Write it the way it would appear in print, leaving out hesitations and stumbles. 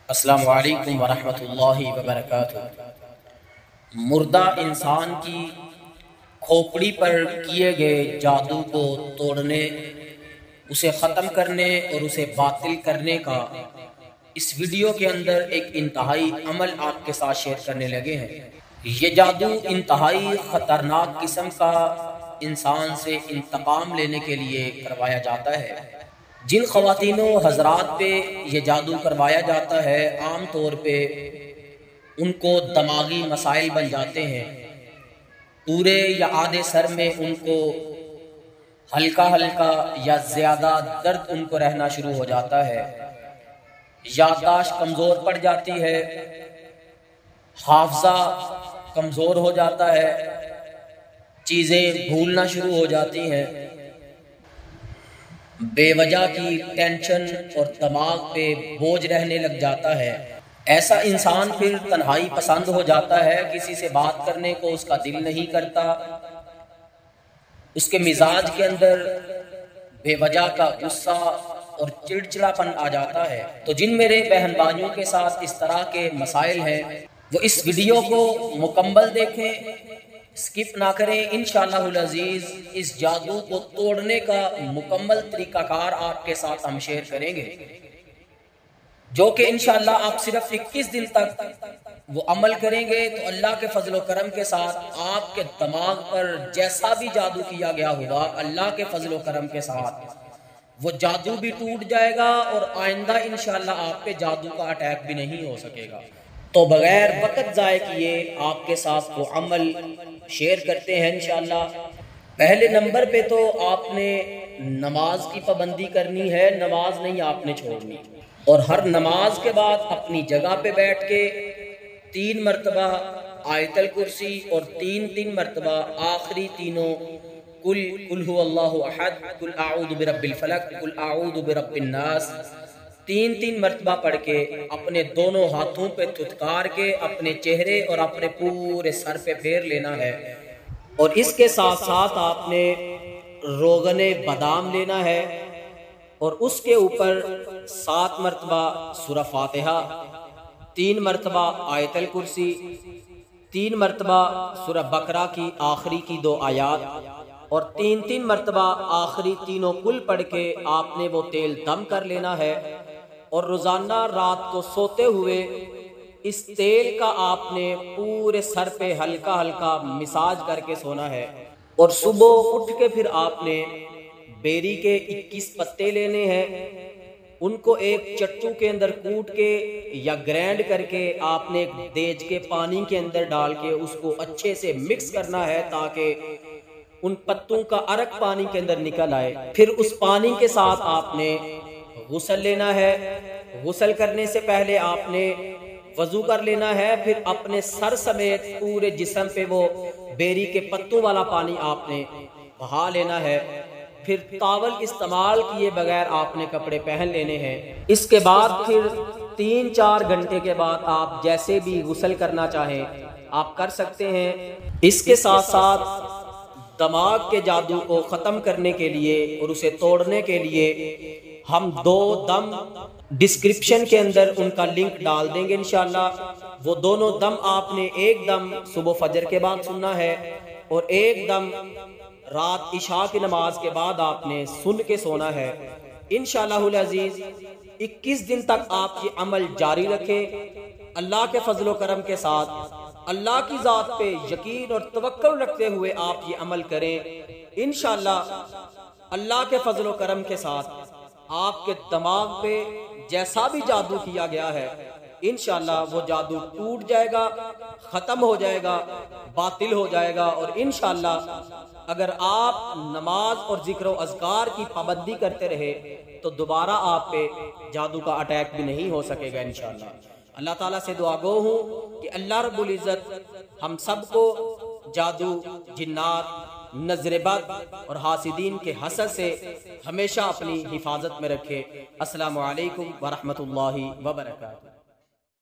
अस्सलामु अलैकुम वरहमतुल्लाहि वबरकातुहू। मुर्दा इंसान की खोपड़ी पर किए गए जादू को तोड़ने, उसे ख़त्म करने और उसे बातिल करने का इस वीडियो के अंदर एक इंतहाई अमल आपके साथ शेयर करने लगे हैं। ये जादू इंतहाई ख़तरनाक किस्म का इंसान से इंतकाम लेने के लिए करवाया जाता है। जिन ख़वातीनों हज़रात पे ये जादू करवाया जाता है, आम तौर पे उनको दिमागी मसाइल बन जाते हैं। पूरे या आधे सर में उनको हल्का हल्का या ज़्यादा दर्द उनको रहना शुरू हो जाता है। याददाश्त कमज़ोर पड़ जाती है, हाफ़ज़ा कमज़ोर हो जाता है, चीज़ें भूलना शुरू हो जाती हैं, बेवजह की टेंशन और दिमाग पे बोझ रहने लग जाता है। ऐसा इंसान फिर तन्हाई पसंद हो जाता है, किसी से बात करने को उसका दिल नहीं करता, उसके मिजाज के अंदर बेवजह का गुस्सा और चिड़चिड़ापन आ जाता है। तो जिन मेरे बहन भाइयों के साथ इस तरह के मसाइल हैं, वो इस वीडियो को मुकम्मल देखें, स्किप ना करें। इंशाअल्लाहुल अज़ीज़ इस जादू को तोड़ने का मुकम्मल तरीकाकार आपके साथ हम शेयर करेंगे, जो कि इंशाअल्लाह आप सिर्फ 21 दिन तक वो अमल करेंगे तो अल्लाह के फजल करम के साथ आपके दिमाग पर जैसा भी जादू किया गया होगा, अल्लाह के फजल करम के साथ वो जादू भी टूट जाएगा और आइंदा इंशाअल्लाह आप पे जादू का अटैक भी नहीं हो सकेगा। तो बगैर वक्त ज़ाय किए आपके साथ वो अमल शेयर करते हैं इंशाअल्लाह। पहले नंबर पे तो आपने नमाज की पाबंदी करनी है, नमाज नहीं आपने छोड़नी, और हर नमाज के बाद अपनी जगह पे बैठ के 3 मरतबा आयतल कुर्सी और 3 मरतबा आखिरी तीनों कुल हुवल्लाहु अहद, कुल आऊदु बिरब्बिल फलक, कुल आऊदु बिरब्बिन नास 3 मरतबा पढ़ के अपने दोनों हाथों पे थुतकार के अपने चेहरे और अपने पूरे सर पे फेर लेना है। और इसके साथ साथ आपने रोगने बादाम लेना है और उसके ऊपर 7 मरतबा सूरह फातिहा, 3 मरतबा आयतल कुर्सी, 3 मरतबा सूरह बकरा की आखिरी की 2 आयात और 3 मरतबा आखिरी तीनों कुल पढ़ के आपने वो तेल दम कर लेना है। और रोजाना रात को सोते हुए इस तेल का आपने पूरे सर पे हल्का हल्का मिसाज करके सोना है। और सुबह उठ के फिर आपने बेरी के 21 पत्ते लेने हैं, उनको एक चट्टू के अंदर कूट के या ग्राइंड करके आपने एक देज के पानी के अंदर डाल के उसको अच्छे से मिक्स करना है, ताकि उन पत्तों का अरक पानी के अंदर निकल आए। फिर उस पानी के साथ आपने गुस्ल लेना है। गुस्ल करने से पहले आपने वजू कर लेना है, फिर अपने सर समेत पूरे जिस्म पे वो बेरी के पत्तों वाला पानी आपने बहा लेना है। फिर तावल इस्तेमाल किए बगैर आपने कपड़े पहन लेने हैं। इसके बाद फिर 3-4 घंटे के बाद आप जैसे भी गुस्ल करना चाहें आप कर सकते हैं। इसके साथ साथ दिमाग के जादू को ख़त्म करने के लिए और उसे तोड़ने के लिए हम 2 दम डिस्क्रिप्शन के अंदर उनका लिंक डाल देंगे इंशाअल्लाह। वो दोनों दम आपने एक दम सुबह फजर के बाद सुनना है और एक दम रात इशा की नमाज के बाद आपने सुन के सोना है। इंशाअल्लाहुल अज़ीज़ 21 दिन तक आप ये अमल जारी रखें। अल्लाह के फजल करम के साथ अल्लाह की ज़ात पे यकीन और तवक्कुल रखते हुए आप ये अमल करें। इंशाअल्लाह अल्लाह के फजल करम के साथ आपके दिमाग पे जैसा भी जादू किया गया है, इंशाअल्लाह वो जादू टूट जाएगा, ख़त्म हो जाएगा, बातिल हो जाएगा। और इंशाअल्लाह अगर आप नमाज और जिक्र और अज़कार की पाबंदी करते रहे तो दोबारा आप पे जादू का अटैक भी नहीं हो सकेगा इंशाअल्लाह। अल्लाह ताला से दुआ गो हूँ कि अल्लाह रब्बुल इज़्ज़त हम सबको जादू, जिन्नात, नज़रेबद और हासिदीन के हसद से हमेशा अपनी हिफाजत में रखे। अस्सलामु अलैकुम वरहमतुल्लाहि वबरकातुहू।